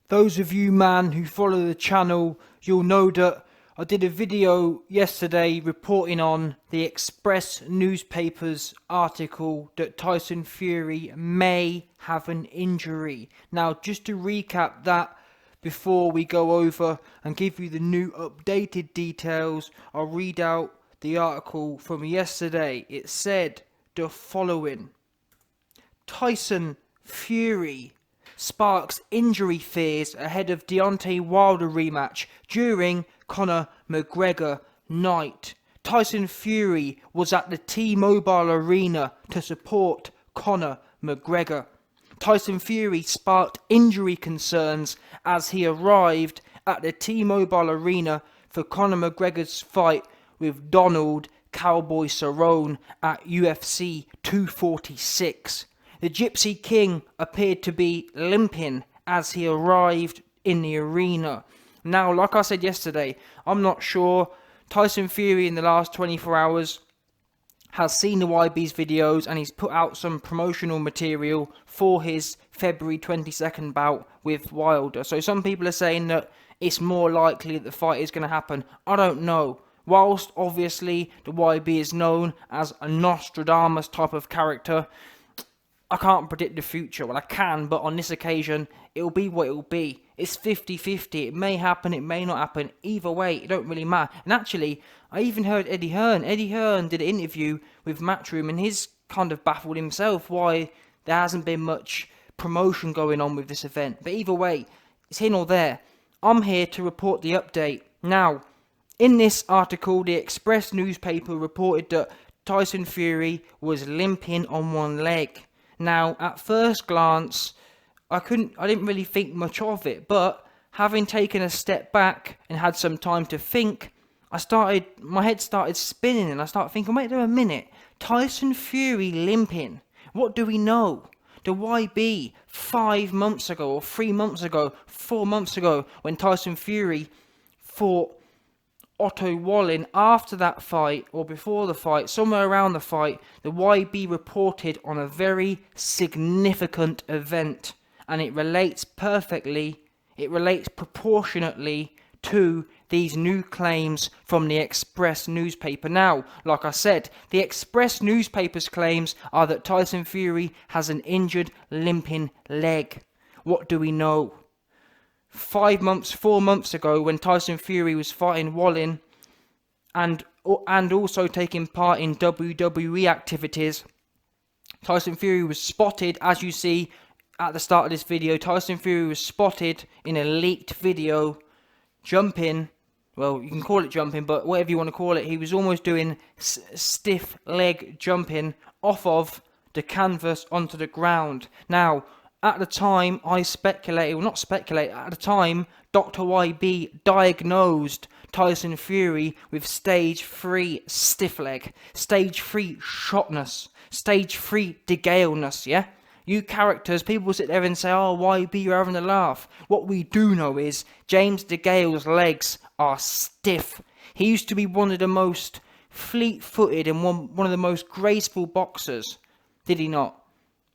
Those of you, man, who follow the channel, you'll know that I did a video yesterday reporting on the Express newspaper's article that Tyson Fury may have an injury. Now, just to recap that before we go over and give you the new updated details, I'll read out the article from yesterday. It said the following: Tyson Fury sparks injury fears ahead of Deontay Wilder rematch during Conor McGregor night. Tyson Fury was at the T-Mobile Arena to support Conor McGregor. Tyson Fury sparked injury concerns as he arrived at the T-Mobile Arena for Conor McGregor's fight with Donald Cowboy Cerrone at UFC 246. The Gypsy King appeared to be limping as he arrived in the arena. Now, like I said yesterday, I'm not sure. Tyson Fury in the last 24 hours has seen the YB's videos and he's put out some promotional material for his February 22nd bout with Wilder. So some people are saying that it's more likely that the fight is going to happen. I don't know. Whilst obviously the YB is known as a Nostradamus type of character, I can't predict the future. Well, I can, but on this occasion, it'll be what it'll be. It's 50-50. It may happen, it may not happen. Either way, it don't really matter. And actually, I even heard Eddie Hearn. Eddie Hearn did an interview with Matchroom, and he's kind of baffled himself why there hasn't been much promotion going on with this event. But either way, it's here nor there. I'm here to report the update. Now, in this article, the Express newspaper reported that Tyson Fury was limping on one leg. Now, at first glance, I didn't really think much of it, but having taken a step back and had some time to think, my head started spinning and I started thinking, wait a minute, Tyson Fury limping, what do we know? The YB 5 months ago, or 3 months ago, 4 months ago, when Tyson Fury fought Otto Wallin, after that fight, or before the fight, somewhere around the fight, the YB reported on a very significant event, and it relates proportionately to these new claims from the Express newspaper. Now, like I said, the Express newspaper's claims are that Tyson Fury has an injured, limping leg. What do we know? 4 months ago, when Tyson Fury was fighting Wallin and also taking part in WWE activities, Tyson Fury was spotted, as you see at the start of this video, Tyson Fury was spotted in a leaked video jumping, well, you can call it jumping, but whatever you want to call it, he was almost doing stiff leg jumping off of the canvas onto the ground. Now, at the time, at the time, Dr. YB diagnosed Tyson Fury with stage 3 stiff leg, stage 3 shotness, stage 3 degaleness, yeah? You characters, people sit there and say, oh, YB, you're having a laugh. What we do know is James DeGale's legs are stiff. He used to be one of the most fleet-footed and one of the most graceful boxers, did he not?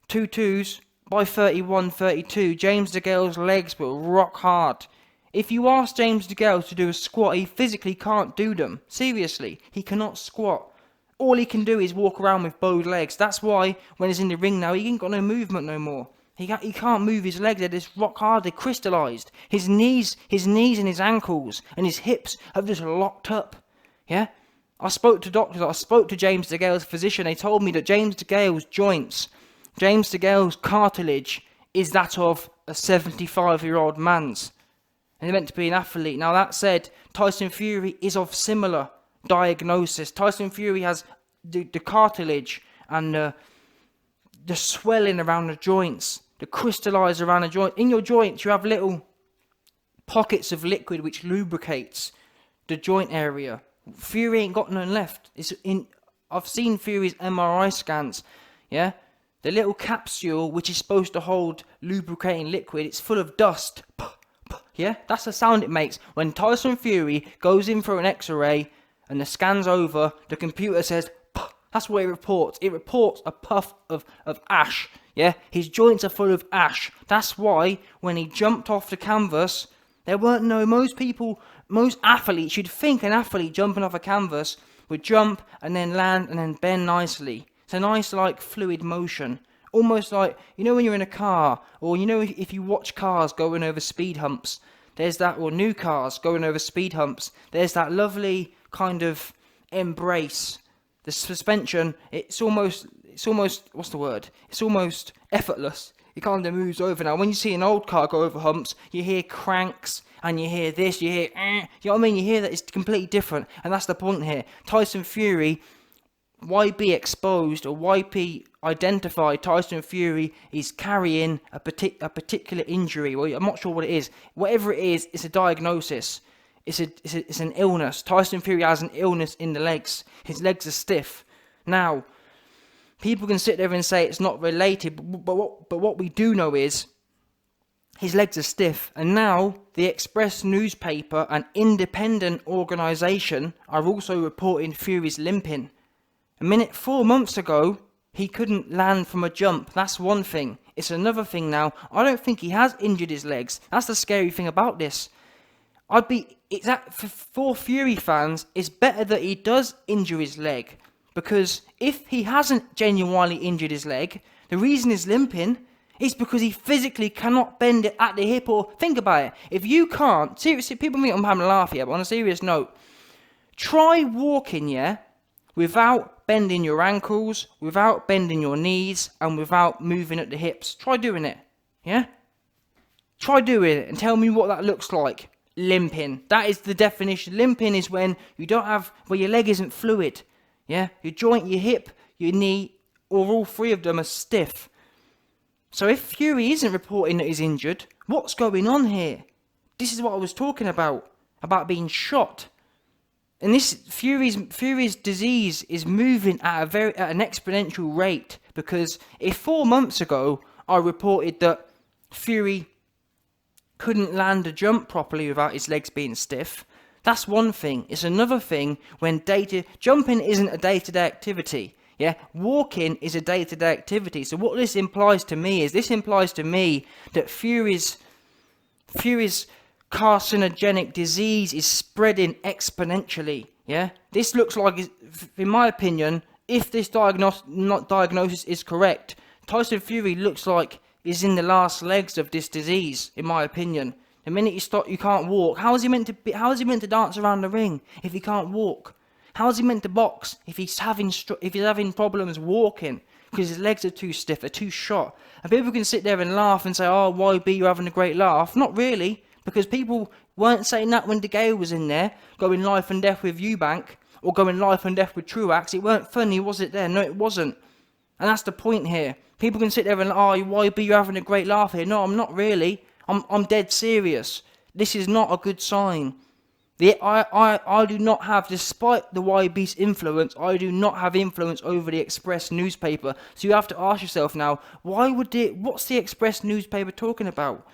2-2s. By 31-32, James DeGale's legs were rock hard. If you ask James DeGale to do a squat, he physically can't do them. Seriously, he cannot squat. All he can do is walk around with bowed legs. That's why when he's in the ring now, he ain't got no movement no more. He can't move his legs. They're just rock hard. They're crystallized. His knees and his ankles and his hips have just locked up. Yeah? I spoke to doctors. I spoke to James DeGale's physician. They told me that James DeGale's joints, James DeGale's cartilage is that of a 75-year-old man's. And he's meant to be an athlete. Now, that said, Tyson Fury is of similar diagnosis. Tyson Fury has the cartilage and the swelling around the joints, the crystallized around the joint. In your joints, you have little pockets of liquid which lubricates the joint area. Fury ain't got none left. I've seen Fury's MRI scans, yeah? The little capsule, which is supposed to hold lubricating liquid, it's full of dust. Yeah, that's the sound it makes. When Tyson Fury goes in for an X-ray and the scan's over, the computer says, that's what it reports. It reports a puff of ash. Yeah, his joints are full of ash. That's why when he jumped off the canvas, there weren't no, most athletes, you'd think an athlete jumping off a canvas would jump and then land and then bend nicely. It's a nice like fluid motion. Almost like, you know when you're in a car, or you know if you watch cars going over speed humps, there's that, or new cars going over speed humps, there's that lovely kind of embrace. The suspension, it's almost, what's the word? It's almost effortless. It kind of moves over. Now, when you see an old car go over humps, you hear cranks, and you hear this, you hear, you know what I mean? You hear that it's completely different, and that's the point here. Tyson Fury, YB exposed, or YP identified Tyson Fury is carrying a particular injury. Well, I'm not sure what it is. Whatever it is, it's a diagnosis. It's an illness. Tyson Fury has an illness in the legs. His legs are stiff. Now, people can sit there and say it's not related, but what we do know is his legs are stiff. And now the Express newspaper, an independent organisation, are also reporting Fury's limping. 4 months ago, he couldn't land from a jump. That's one thing. It's another thing now. I don't think he has injured his legs. That's the scary thing about this. For Fury fans, it's better that he does injure his leg. Because if he hasn't genuinely injured his leg, the reason he's limping is because he physically cannot bend it at the hip. Or think about it. If you can't, seriously, people think I'm having a laugh here, but on a serious note, try walking, yeah, without bending your ankles, without bending your knees, and without moving at the hips. Try doing it, yeah? Try doing it and tell me what that looks like. Limping. That is the definition. Limping is when you don't have, where your leg isn't fluid, yeah? Your joint, your hip, your knee, or all three of them are stiff. So if Fury isn't reporting that he's injured, what's going on here? This is what I was talking about being shot. And this Fury's disease is moving at an exponential rate, because if 4 months ago I reported that Fury couldn't land a jump properly without his legs being stiff, that's one thing. It's another thing when jumping isn't a day-to-day activity. Yeah, walking is a day-to-day activity. So what this implies to me that Fury's carcinogenic disease is spreading exponentially. Yeah, this looks like, in my opinion, if this diagnosis is correct, Tyson Fury looks like he's in the last legs of this disease. In my opinion, the minute you stop, you can't walk. How is he meant to dance around the ring if he can't walk? How is he meant to box if he's having problems walking because his legs are too stiff, they're too shot? And people can sit there and laugh and say, "Oh, YB, you're having a great laugh." Not really. Because people weren't saying that when De Gea was in there, going life and death with Eubank, or going life and death with Truax. It weren't funny, was it there? No, it wasn't. And that's the point here. People can sit there and, "Oh, YB, you're having a great laugh here." No, I'm not really. I'm dead serious. This is not a good sign. I do not have, despite the YB's influence, I do not have influence over the Express newspaper. So you have to ask yourself now, what's the Express newspaper talking about?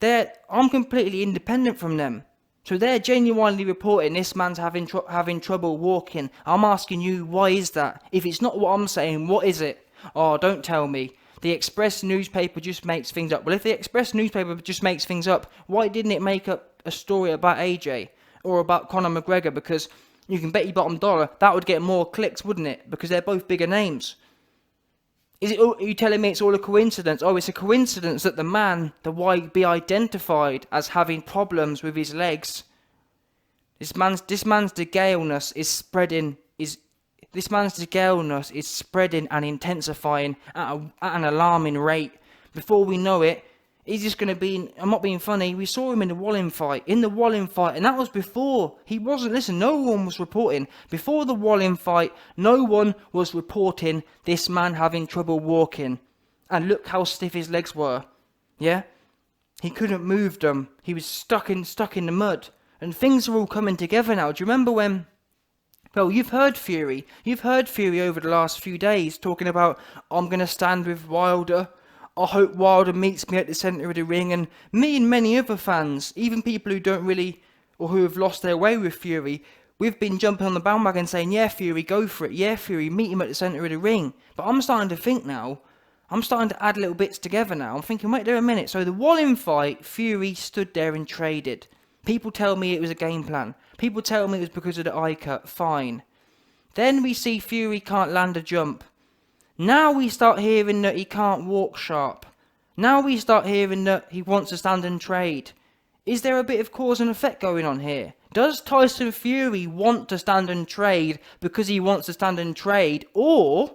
I'm completely independent from them. So they're genuinely reporting this man's having trouble walking. I'm asking you, why is that? If it's not what I'm saying, what is it? Oh, don't tell me. The Express newspaper just makes things up. Well, if the Express newspaper just makes things up, why didn't it make up a story about AJ or about Conor McGregor? Because you can bet your bottom dollar that would get more clicks, wouldn't it? Because they're both bigger names. Are you telling me it's all a coincidence? Oh, it's a coincidence that the YB identified as having problems with his legs. This man's Diagnosing is spreading. This man's Diagnosing is spreading and intensifying at an alarming rate. Before we know it, he's just going to be. I'm not being funny. We saw him in the Walling fight. And that was before he wasn't. Listen, no one was reporting before the Walling fight. No one was reporting this man having trouble walking. And look how stiff his legs were. Yeah, he couldn't move them. He was stuck in the mud. And things are all coming together now. Do you remember when? Well, you've heard Fury over the last few days talking about, "I'm going to stand with Wilder. I hope Wilder meets me at the centre of the ring." And me and many other fans, even people who don't really, or who have lost their way with Fury, we've been jumping on the bandwagon saying, "Yeah, Fury, go for it. Yeah, Fury, meet him at the centre of the ring." But I'm starting to think now, I'm starting to add little bits together now. I'm thinking, wait there a minute. So the Wallin fight, Fury stood there and traded. People tell me it was a game plan. People tell me it was because of the eye cut. Fine. Then we see Fury can't land a jump. Now we start hearing that he can't walk sharp. Now we start hearing that he wants to stand and trade. Is there a bit of cause and effect going on here? Does Tyson Fury want to stand and trade because he wants to stand and trade, or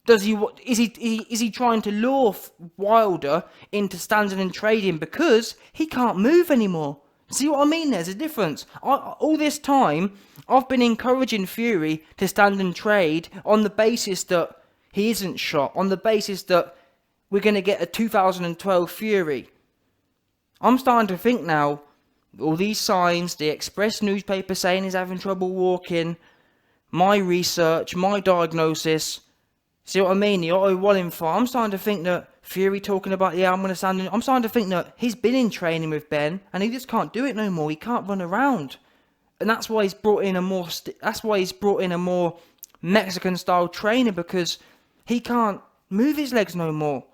is he trying to lure Wilder into standing and trading because he can't move anymore? See what I mean? There's a difference. All this time, I've been encouraging Fury to stand and trade on the basis that he isn't shot, on the basis that we're going to get a 2012 Fury. I'm starting to think now, all these signs, the Express newspaper saying he's having trouble walking, my research, my diagnosis, see what I mean? The Otto Wallin fight, I'm starting to think that Fury talking about, I'm going to stand in, I'm starting to think that he's been in training with Ben and he just can't do it no more. He can't run around. And that's why he's brought in a more Mexican style trainer, because he can't move his legs no more.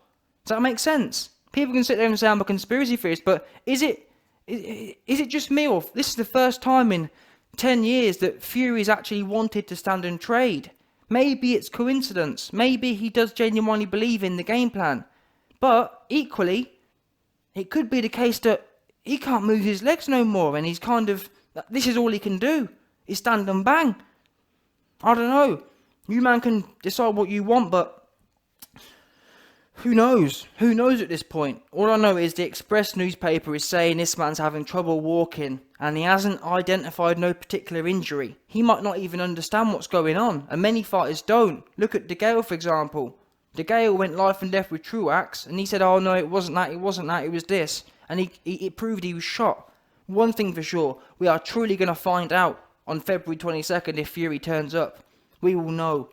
Does that make sense? People can sit there and say I'm a conspiracy theorist, but is it just me, or this is the first time in 10 years that Fury's actually wanted to stand and trade? Maybe it's coincidence. Maybe he does genuinely believe in the game plan. But equally, it could be the case that he can't move his legs no more and he's this is all he can do, is stand and bang. I don't know. You man can decide what you want, but who knows? Who knows at this point? All I know is the Express newspaper is saying this man's having trouble walking and he hasn't identified no particular injury. He might not even understand what's going on, and many fighters don't. Look at De Gale, for example. De Gale went life and death with Truax and he said, oh no, it wasn't that, it was this. And it proved he was shot. One thing for sure, we are truly going to find out on February 22nd if Fury turns up. We will know.